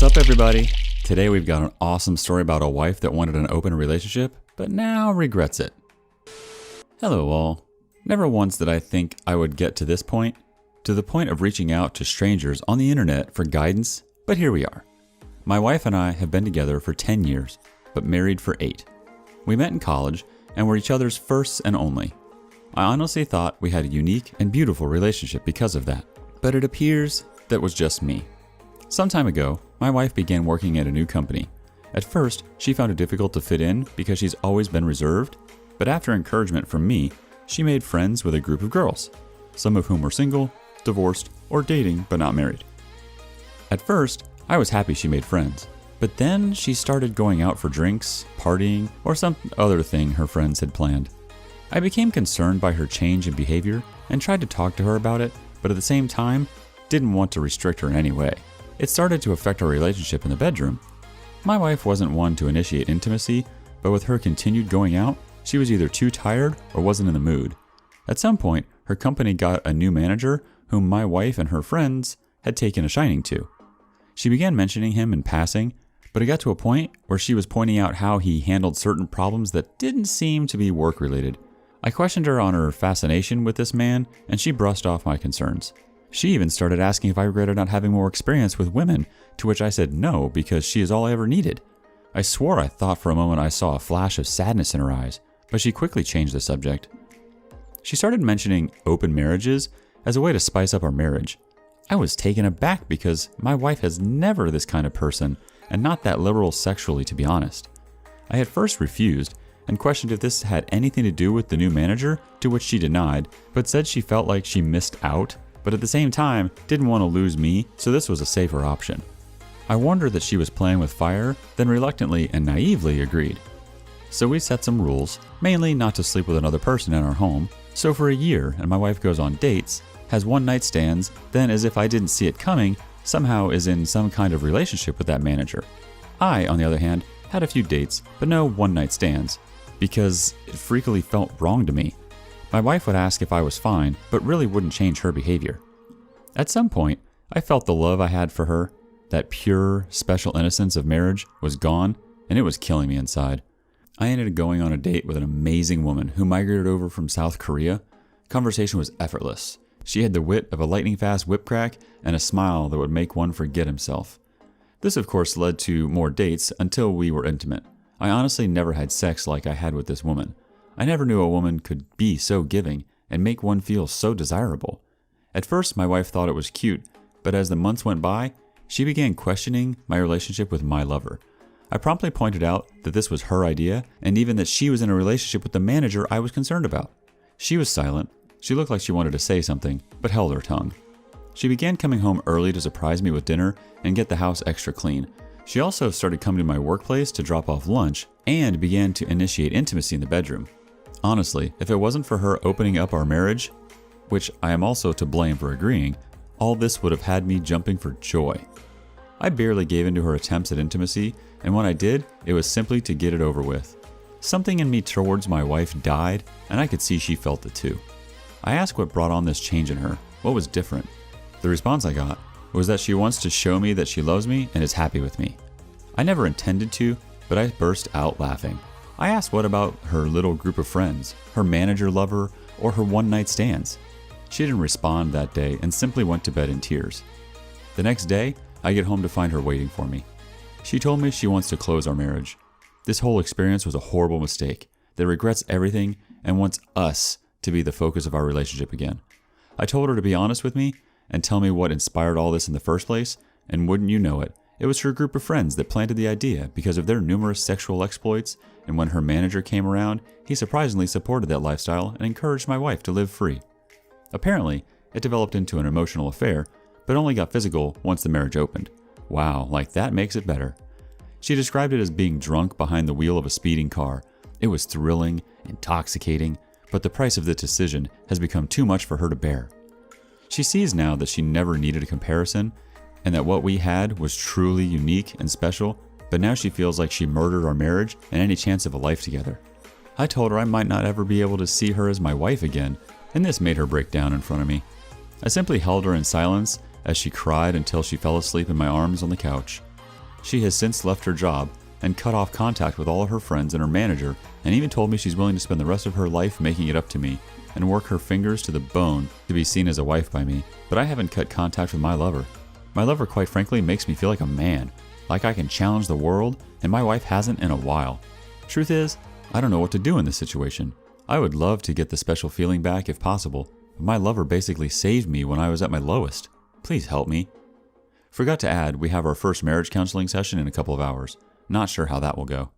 What's up, everybody? Today we've got an awesome story about a wife that wanted an open relationship, but now regrets it. Hello all. Never once did I think I would get to this point, to the point of reaching out to strangers on the internet for guidance, but here we are. My wife and I have been together for 10 years, but married for 8. We met in college and were each other's firsts and only. I honestly thought we had a unique and beautiful relationship because of that, but it appears that was just me. Some time ago, my wife began working at a new company. At first, she found it difficult to fit in because she's always been reserved, but after encouragement from me, she made friends with a group of girls, some of whom were single, divorced, or dating but not married. At first, I was happy she made friends, but then she started going out for drinks, partying, or some other thing her friends had planned. I became concerned by her change in behavior and tried to talk to her about it, but at the same time, didn't want to restrict her in any way. It started to affect our relationship in the bedroom. My wife wasn't one to initiate intimacy, but with her continued going out, she was either too tired or wasn't in the mood. At some point, her company got a new manager whom my wife and her friends had taken a shining to. She began mentioning him in passing, but it got to a point where she was pointing out how he handled certain problems that didn't seem to be work-related. I questioned her on her fascination with this man, and she brushed off my concerns. She even started asking if I regretted not having more experience with women, to which I said no, because she is all I ever needed. I swore I thought for a moment I saw a flash of sadness in her eyes, but she quickly changed the subject. She started mentioning open marriages as a way to spice up our marriage. I was taken aback because my wife has never this kind of person, and not that liberal sexually, to be honest. I had first refused and questioned if this had anything to do with the new manager, to which she denied, but said she felt like she missed out, but at the same time didn't want to lose me, so this was a safer option. I warned her that she was playing with fire, then reluctantly and naively agreed. So we set some rules, mainly not to sleep with another person in our home, so for a year, and my wife goes on dates, has one-night stands, then as if I didn't see it coming, somehow is in some kind of relationship with that manager. I, on the other hand, had a few dates, but no one-night stands, because it freakily felt wrong to me. My wife would ask if I was fine, but really wouldn't change her behavior. At some point, I felt the love I had for her, that pure, special innocence of marriage, was gone, and it was killing me inside. I ended up going on a date with an amazing woman who migrated over from South Korea. Conversation was effortless. She had the wit of a lightning-fast whip crack and a smile that would make one forget himself. This, of course, led to more dates until we were intimate. I honestly never had sex like I had with this woman. I never knew a woman could be so giving and make one feel so desirable. At first, my wife thought it was cute, but as the months went by, she began questioning my relationship with my lover. I promptly pointed out that this was her idea, and even that she was in a relationship with the manager I was concerned about. She was silent. She looked like she wanted to say something, but held her tongue. She began coming home early to surprise me with dinner and get the house extra clean. She also started coming to my workplace to drop off lunch and began to initiate intimacy in the bedroom. Honestly, if it wasn't for her opening up our marriage, which I am also to blame for agreeing, all this would have had me jumping for joy. I barely gave in to her attempts at intimacy, and when I did, it was simply to get it over with. Something in me towards my wife died, and I could see she felt it too. I asked what brought on this change in her, what was different. The response I got was that she wants to show me that she loves me and is happy with me. I never intended to, but I burst out laughing. I asked what about her little group of friends, her manager lover, or her one-night stands. She didn't respond that day and simply went to bed in tears. The next day, I get home to find her waiting for me. She told me she wants to close our marriage. This whole experience was a horrible mistake, that regrets everything and wants us to be the focus of our relationship again. I told her to be honest with me and tell me what inspired all this in the first place, and wouldn't you know it, it was her group of friends that planted the idea because of their numerous sexual exploits, and when her manager came around, he surprisingly supported that lifestyle and encouraged my wife to live free. Apparently, it developed into an emotional affair, but only got physical once the marriage opened. Wow, like that makes it better. She described it as being drunk behind the wheel of a speeding car. It was thrilling, intoxicating, but the price of the decision has become too much for her to bear. She sees now that she never needed a comparison, and that what we had was truly unique and special, but now she feels like she murdered our marriage and any chance of a life together. I told her I might not ever be able to see her as my wife again, and this made her break down in front of me. I simply held her in silence as she cried until she fell asleep in my arms on the couch. She has since left her job and cut off contact with all of her friends and her manager, and even told me she's willing to spend the rest of her life making it up to me and work her fingers to the bone to be seen as a wife by me. But I haven't cut contact with my lover. My lover, quite frankly, makes me feel like a man, like I can challenge the world, and my wife hasn't in a while. Truth is, I don't know what to do in this situation. I would love to get the special feeling back if possible, but my lover basically saved me when I was at my lowest. Please help me. Forgot to add, we have our first marriage counseling session in a couple of hours. Not sure how that will go.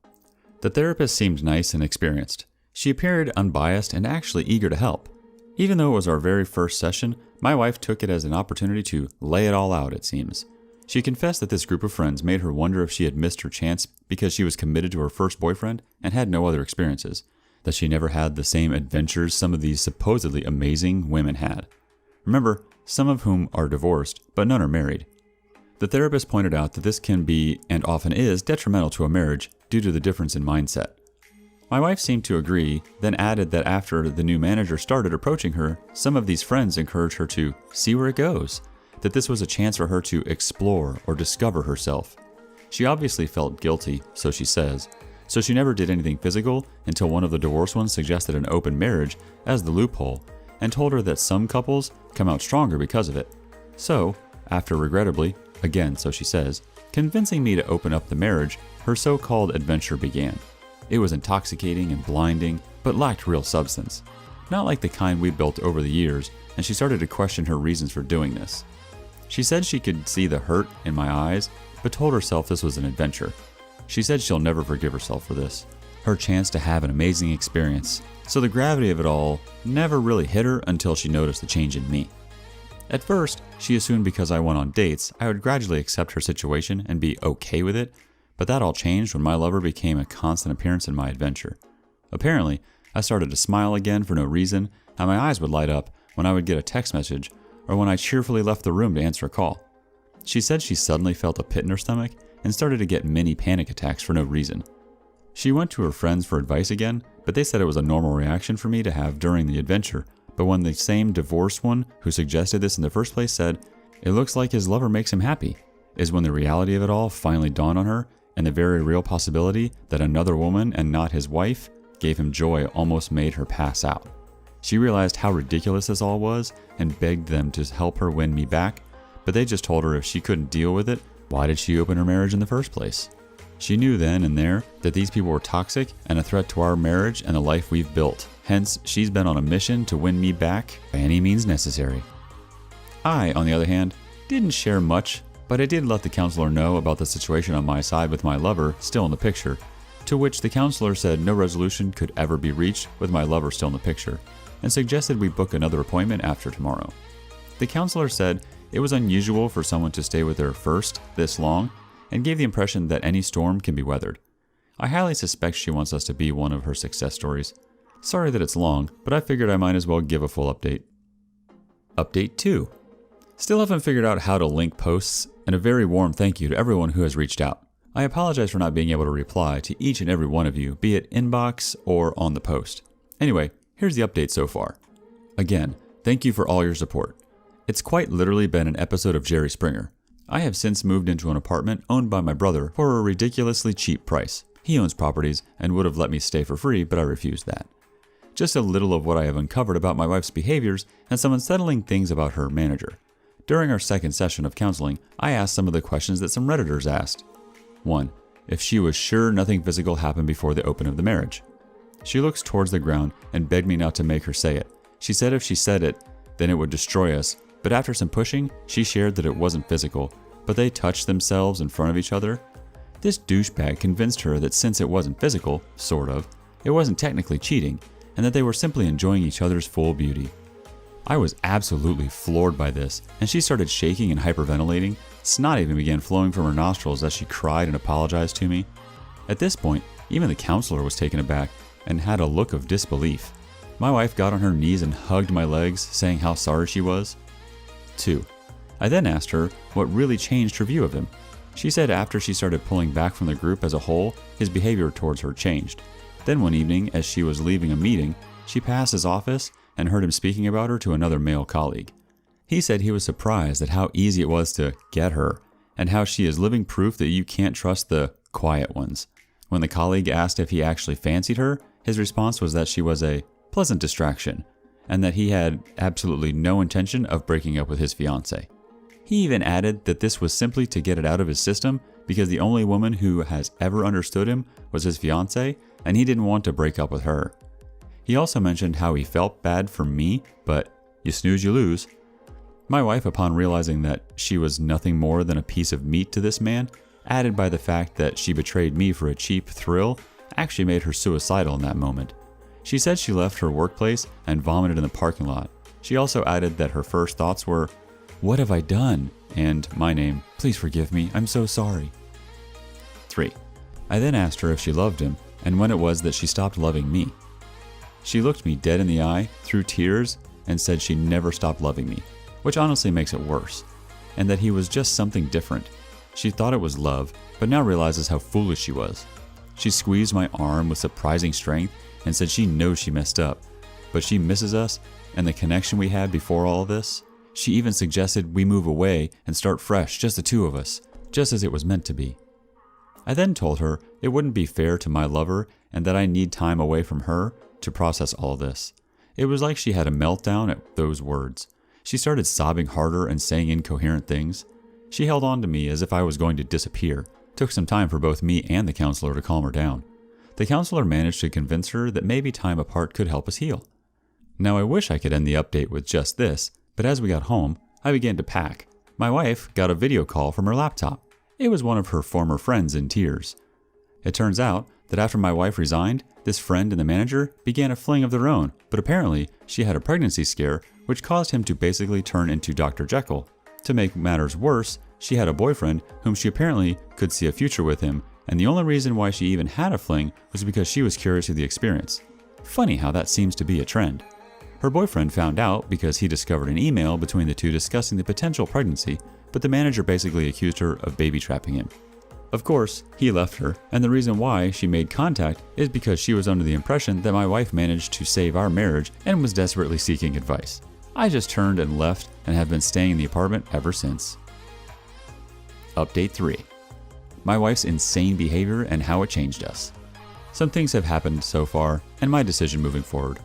The therapist seemed nice and experienced. She appeared unbiased and actually eager to help. Even though it was our very first session, my wife took it as an opportunity to lay it all out, it seems. She confessed that this group of friends made her wonder if she had missed her chance because she was committed to her first boyfriend and had no other experiences, that she never had the same adventures some of these supposedly amazing women had. Remember, some of whom are divorced, but none are married. The therapist pointed out that this can be, and often is, detrimental to a marriage due to the difference in mindset. My wife seemed to agree, then added that after the new manager started approaching her, some of these friends encouraged her to see where it goes, that this was a chance for her to explore or discover herself. She obviously felt guilty, so she says, so she never did anything physical until one of the divorced ones suggested an open marriage as the loophole, and told her that some couples come out stronger because of it. So, after regrettably, again, so she says, convincing me to open up the marriage, her so-called adventure began. It was intoxicating and blinding, but lacked real substance. Not like the kind we built over the years, and she started to question her reasons for doing this. She said she could see the hurt in my eyes, but told herself this was an adventure. She said she'll never forgive herself for this. Her chance to have an amazing experience. So the gravity of it all never really hit her until she noticed the change in me. At first, she assumed because I went on dates, I would gradually accept her situation and be okay with it, but that all changed when my lover became a constant appearance in my adventure. Apparently, I started to smile again for no reason, and my eyes would light up when I would get a text message or when I cheerfully left the room to answer a call. She said she suddenly felt a pit in her stomach and started to get mini panic attacks for no reason. She went to her friends for advice again, but they said it was a normal reaction for me to have during the adventure. But when the same divorced one who suggested this in the first place said, "It looks like his lover makes him happy," is when the reality of it all finally dawned on her, and the very real possibility that another woman and not his wife gave him joy almost made her pass out. She realized how ridiculous this all was and begged them to help her win me back, but they just told her if she couldn't deal with it, why did she open her marriage in the first place? She knew then and there that these people were toxic and a threat to our marriage and the life we've built. Hence, she's been on a mission to win me back by any means necessary. I, on the other hand, didn't share much, but I did let the counselor know about the situation on my side with my lover still in the picture, to which the counselor said no resolution could ever be reached with my lover still in the picture, and suggested we book another appointment after tomorrow. The counselor said it was unusual for someone to stay with her first this long, and gave the impression that any storm can be weathered. I highly suspect she wants us to be one of her success stories. Sorry that it's long, but I figured I might as well give a full update. Update 2. Still haven't figured out how to link posts, and a very warm thank you to everyone who has reached out. I apologize for not being able to reply to each and every one of you, be it inbox or on the post. Anyway, here's the update so far. Again, thank you for all your support. It's quite literally been an episode of Jerry Springer. I have since moved into an apartment owned by my brother for a ridiculously cheap price. He owns properties and would have let me stay for free, but I refused that. Just a little of what I have uncovered about my wife's behaviors and some unsettling things about her manager. During our second session of counseling, I asked some of the questions that some Redditors asked. 1. If she was sure nothing physical happened before the open of the marriage. She looks towards the ground and begged me not to make her say it. She said if she said it, then it would destroy us, but after some pushing, she shared that it wasn't physical, but they touched themselves in front of each other. This douchebag convinced her that since it wasn't physical, sort of, it wasn't technically cheating, and that they were simply enjoying each other's full beauty. I was absolutely floored by this, and she started shaking and hyperventilating. Snot even began flowing from her nostrils as she cried and apologized to me. At this point, even the counselor was taken aback and had a look of disbelief. My wife got on her knees and hugged my legs, saying how sorry she was. 2. I then asked her what really changed her view of him. She said after she started pulling back from the group as a whole, his behavior towards her changed. Then one evening, as she was leaving a meeting, she passed his office and heard him speaking about her to another male colleague. He said he was surprised at how easy it was to get her, and how she is living proof that you can't trust the quiet ones. When the colleague asked if he actually fancied her, his response was that she was a pleasant distraction, and that he had absolutely no intention of breaking up with his fiancée. He even added that this was simply to get it out of his system because the only woman who has ever understood him was his fiancée, and he didn't want to break up with her. He also mentioned how he felt bad for me, but you snooze, you lose. My wife, upon realizing that she was nothing more than a piece of meat to this man, added by the fact that she betrayed me for a cheap thrill, actually made her suicidal in that moment. She said she left her workplace and vomited in the parking lot. She also added that her first thoughts were, "What have I done?" and my name, "Please forgive me, I'm so sorry." 3. I then asked her if she loved him and when it was that she stopped loving me. She looked me dead in the eye through tears and said she never stopped loving me, which honestly makes it worse, and that he was just something different. She thought it was love, but now realizes how foolish she was. She squeezed my arm with surprising strength and said she knows she messed up, but she misses us and the connection we had before all this. She even suggested we move away and start fresh, just the two of us, just as it was meant to be. I then told her it wouldn't be fair to my lover and that I need time away from her to process all this. It was like she had a meltdown at those words. She started sobbing harder and saying incoherent things. She held on to me as if I was going to disappear. Took some time for both me and the counselor to calm her down. The counselor managed to convince her that maybe time apart could help us heal. Now I wish I could end the update with just this, but as we got home, I began to pack. My wife got a video call from her laptop. It was one of her former friends in tears. It turns out that after my wife resigned, this friend and the manager began a fling of their own, but apparently she had a pregnancy scare which caused him to basically turn into Dr. Jekyll. To make matters worse, she had a boyfriend whom she apparently could see a future with him, and the only reason why she even had a fling was because she was curious of the experience. Funny how that seems to be a trend. Her boyfriend found out because he discovered an email between the two discussing the potential pregnancy, but the manager basically accused her of baby trapping him. Of course, he left her, and the reason why she made contact is because she was under the impression that my wife managed to save our marriage and was desperately seeking advice. I just turned and left and have been staying in the apartment ever since. Update 3. My wife's insane behavior and how it changed us. Some things have happened so far, and my decision moving forward.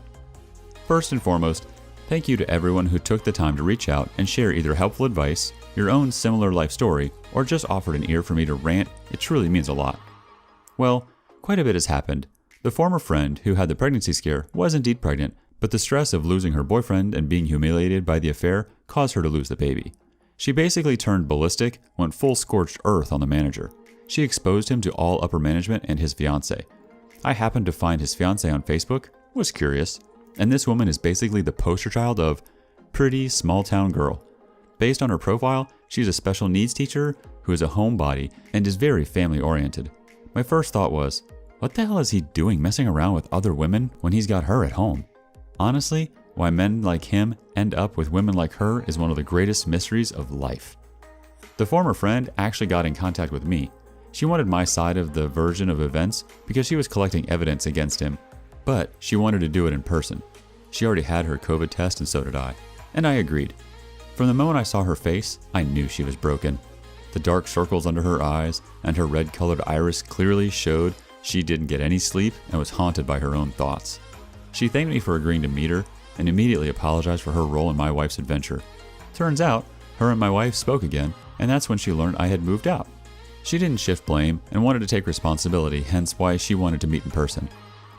First and foremost, thank you to everyone who took the time to reach out and share either helpful advice, your own similar life story, or just offered an ear for me to rant. It truly means a lot. Well, quite a bit has happened. The former friend who had the pregnancy scare was indeed pregnant, but the stress of losing her boyfriend and being humiliated by the affair caused her to lose the baby. She basically turned ballistic, went full scorched earth on the manager. She exposed him to all upper management and his fiancée. I happened to find his fiancée on Facebook, was curious, and this woman is basically the poster child of pretty small town girl. Based on her profile, she's a special needs teacher who is a homebody and is very family oriented. My first thought was, what the hell is he doing messing around with other women when he's got her at home? Honestly, why men like him end up with women like her is one of the greatest mysteries of life. The former friend actually got in contact with me. She wanted my side of the version of events because she was collecting evidence against him, but she wanted to do it in person. She already had her COVID test and so did I, and I agreed. From the moment I saw her face, I knew she was broken. The dark circles under her eyes and her red-colored iris clearly showed she didn't get any sleep and was haunted by her own thoughts. She thanked me for agreeing to meet her and immediately apologized for her role in my wife's adventure. Turns out, her and my wife spoke again, and that's when she learned I had moved out. She didn't shift blame and wanted to take responsibility, hence why she wanted to meet in person.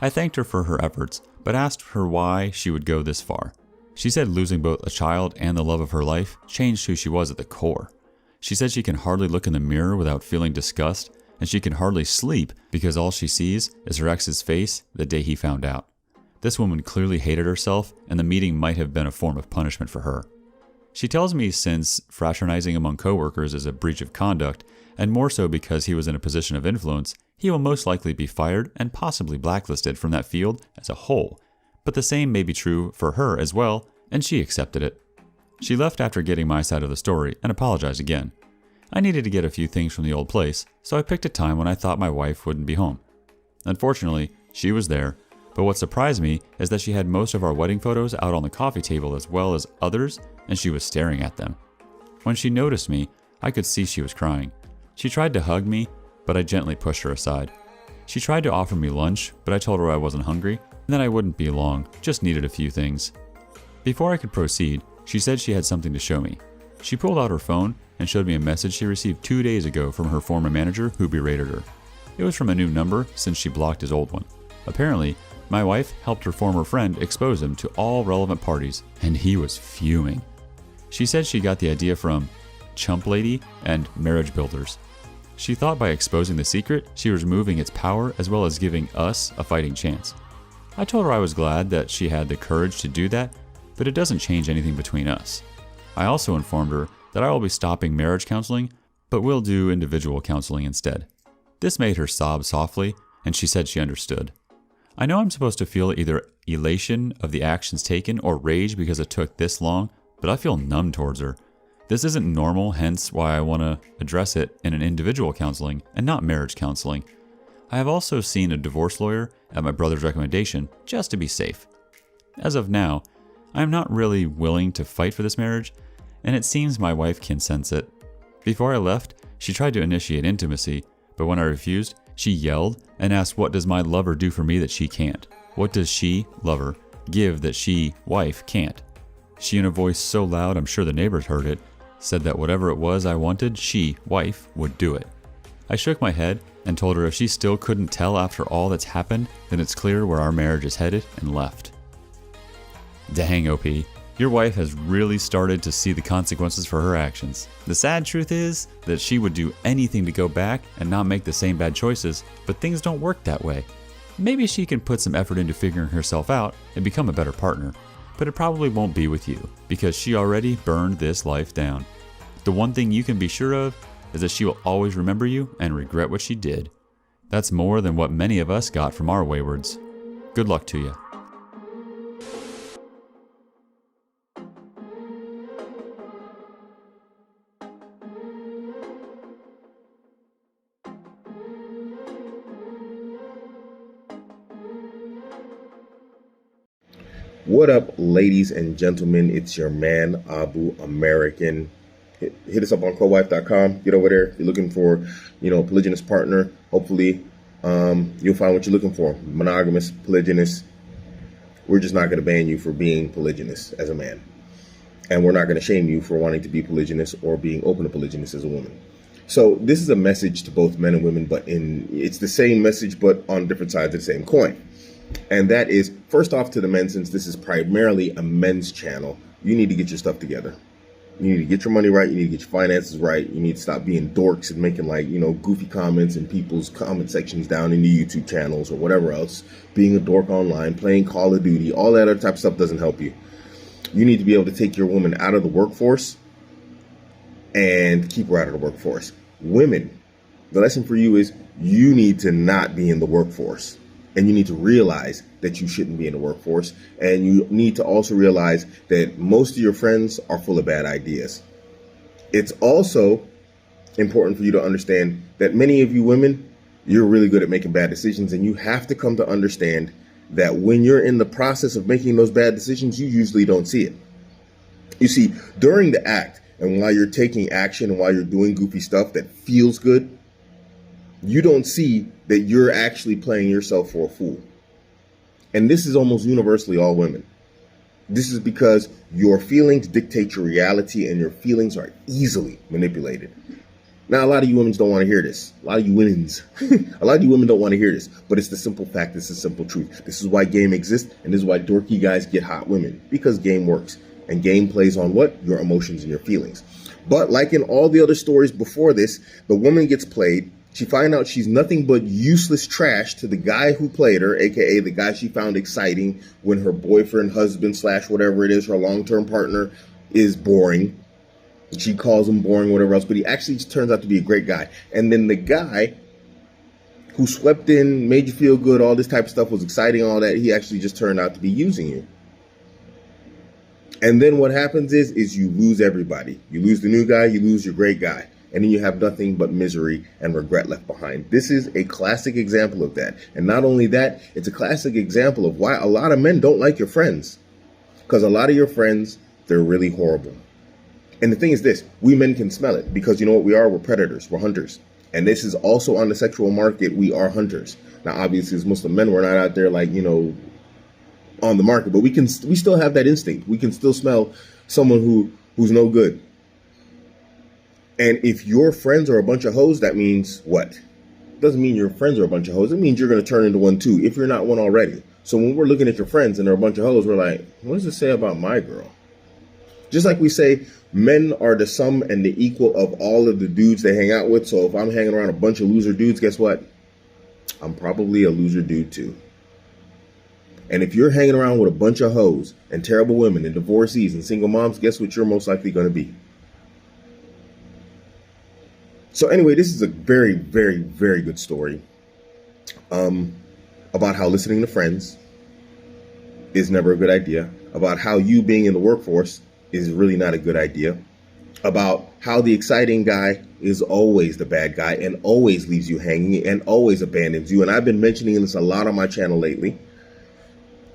I thanked her for her efforts, but asked her why she would go this far. She said losing both a child and the love of her life changed who she was at the core. She said she can hardly look in the mirror without feeling disgust, and she can hardly sleep because all she sees is her ex's face the day he found out. This woman clearly hated herself, and the meeting might have been a form of punishment for her. She tells me since fraternizing among coworkers is a breach of conduct, and more so because he was in a position of influence, he will most likely be fired and possibly blacklisted from that field as a whole. But the same may be true for her as well, and she accepted it. She left after getting my side of the story and apologized again. I needed to get a few things from the old place, so I picked a time when I thought my wife wouldn't be home. Unfortunately, she was there, but what surprised me is that she had most of our wedding photos out on the coffee table as well as others, and she was staring at them. When she noticed me, I could see she was crying. She tried to hug me, but I gently pushed her aside. She tried to offer me lunch, but I told her I wasn't hungry and that I wouldn't be long, just needed a few things. Before I could proceed, she said she had something to show me. She pulled out her phone and showed me a message she received 2 days ago from her former manager who berated her. It was from a new number since she blocked his old one. Apparently, my wife helped her former friend expose him to all relevant parties, and he was fuming. She said she got the idea from Chump Lady and Marriage Builders. She thought by exposing the secret, she was removing its power as well as giving us a fighting chance. I told her I was glad that she had the courage to do that, but it doesn't change anything between us. I also informed her that I will be stopping marriage counseling, but will do individual counseling instead. This made her sob softly, and she said she understood. I know I'm supposed to feel either elation of the actions taken or rage because it took this long, but I feel numb towards her. This isn't normal, hence why I want to address it in an individual counseling and not marriage counseling. I have also seen a divorce lawyer at my brother's recommendation just to be safe. As of now, I am not really willing to fight for this marriage, and it seems my wife can sense it. Before I left, she tried to initiate intimacy, but when I refused, she yelled and asked, what does my lover do for me that she can't? What does she, lover, give that she, wife, can't? She, in a voice so loud I'm sure the neighbors heard it, said that whatever it was I wanted, she, wife, would do it. I shook my head and told her if she still couldn't tell after all that's happened, then it's clear where our marriage is headed, and left. Dang, OP. Your wife has really started to see the consequences for her actions. The sad truth is that she would do anything to go back and not make the same bad choices, but things don't work that way. Maybe she can put some effort into figuring herself out and become a better partner, but it probably won't be with you because she already burned this life down. The one thing you can be sure of is that she will always remember you and regret what she did. That's more than what many of us got from our waywards. Good luck to you. What up, ladies and gentlemen? It's your man, Abuamerican. Hit us up on cowife.com. Get over there. If you're looking for, a polygynous partner, hopefully you'll find what you're looking for. Monogamous, polygynous. We're just not going to ban you for being polygynous as a man. And we're not going to shame you for wanting to be polygynous or being open to polygynous as a woman. So this is a message to both men and women, but it's the same message, but on different sides of the same coin. And that is, first off, to the men, since this is primarily a men's channel, you need to get your stuff together. You need to get your money right. You need to get your finances right. You need to stop being dorks and making goofy comments in people's comment sections down in the YouTube channels or whatever else. Being a dork online, playing Call of Duty, all that other type of stuff doesn't help you. You need to be able to take your woman out of the workforce and keep her out of the workforce. Women, the lesson for you is you need to not be in the workforce. And you need to realize that you shouldn't be in the workforce. And you need to also realize that most of your friends are full of bad ideas. It's also important for you to understand that many of you women, you're really good at making bad decisions. And you have to come to understand that when you're in the process of making those bad decisions, you usually don't see it. You see, during the act and while you're taking action and while you're doing goofy stuff that feels good, you don't see that you're actually playing yourself for a fool. And this is almost universally all women. This is because your feelings dictate your reality and your feelings are easily manipulated. Now, a lot of you women don't want to hear this. A lot of you women don't want to hear this, but it's the simple fact. This is simple truth. This is why game exists. And this is why dorky guys get hot women, because game works and game plays on what? Your emotions and your feelings. But like in all the other stories before this, the woman gets played. She finds out she's nothing but useless trash to the guy who played her, aka the guy she found exciting when her boyfriend, husband, / whatever it is, her long-term partner is boring. She calls him boring, whatever else, but he actually turns out to be a great guy. And then the guy who swept in, made you feel good, all this type of stuff was exciting, all that, he actually just turned out to be using you. And then what happens is you lose everybody. You lose the new guy, you lose your great guy. And then you have nothing but misery and regret left behind. This is a classic example of that. And not only that, it's a classic example of why a lot of men don't like your friends. Because a lot of your friends, they're really horrible. And the thing is this, we men can smell it because you know what we are? We're predators, we're hunters. And this is also on the sexual market, we are hunters. Now, obviously, as Muslim men, we're not out there like, on the market, but we still have that instinct. We can still smell someone who's no good. And if your friends are a bunch of hoes, that means what? Doesn't mean your friends are a bunch of hoes. It means you're going to turn into one too, if you're not one already. So when we're looking at your friends and they're a bunch of hoes, we're like, what does it say about my girl? Just like we say, men are the sum and the equal of all of the dudes they hang out with. So if I'm hanging around a bunch of loser dudes, guess what? I'm probably a loser dude too. And if you're hanging around with a bunch of hoes and terrible women and divorcees and single moms, guess what you're most likely going to be? So anyway, this is a very, very, very good story about how listening to friends is never a good idea, about how you being in the workforce is really not a good idea, about how the exciting guy is always the bad guy and always leaves you hanging and always abandons you. And I've been mentioning this a lot on my channel lately.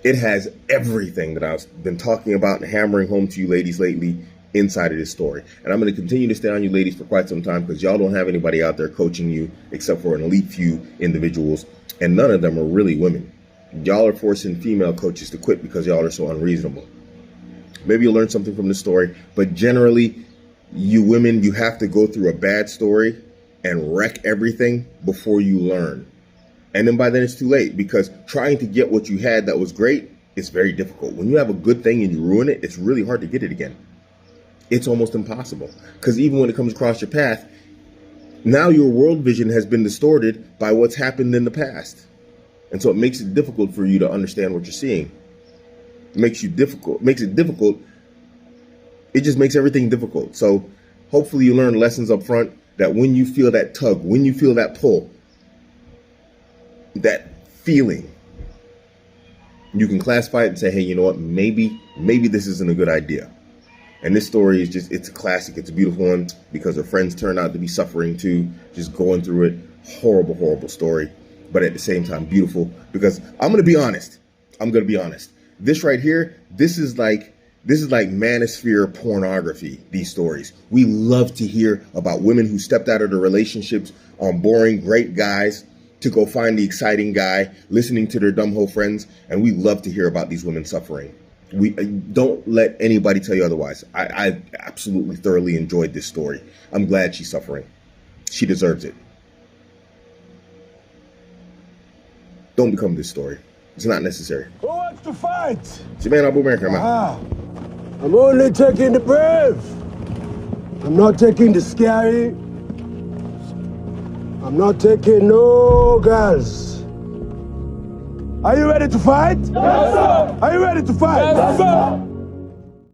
It has everything that I've been talking about and hammering home to you ladies lately inside of this story. And I'm going to continue to stay on you ladies for quite some time because y'all don't have anybody out there coaching you except for an elite few individuals. And none of them are really women. Y'all are forcing female coaches to quit because y'all are so unreasonable. Maybe you'll learn something from this story, but generally, you women, you have to go through a bad story and wreck everything before you learn. And then by then it's too late because trying to get what you had that was great is very difficult. When you have a good thing and you ruin it, it's really hard to get it again. It's almost impossible because even when it comes across your path, now your world vision has been distorted by what's happened in the past. And so it makes it difficult for you to understand what you're seeing. It makes it difficult. It just makes everything difficult. So hopefully you learn lessons up front that when you feel that tug, when you feel that pull, that feeling, you can classify it and say, hey, you know what? Maybe this isn't a good idea. And this story is just, it's a classic. It's a beautiful one because her friends turned out to be suffering too, just going through it. Horrible, horrible story. But at the same time, beautiful because I'm going to be honest. This right here, this is like manosphere pornography, these stories. We love to hear about women who stepped out of their relationships on boring, great guys to go find the exciting guy, listening to their dumb hoe friends. And we love to hear about these women suffering. We don't let anybody tell you otherwise. I absolutely thoroughly enjoyed this story. I'm glad she's suffering. She deserves it. Don't become this story. It's not necessary. Who wants to fight? It's your man, Abuamerican, man. I'm only taking the brave. I'm not taking the scary. I'm not taking no girls. Are you ready to fight? Yes, sir. Are you ready to fight? Yes, sir.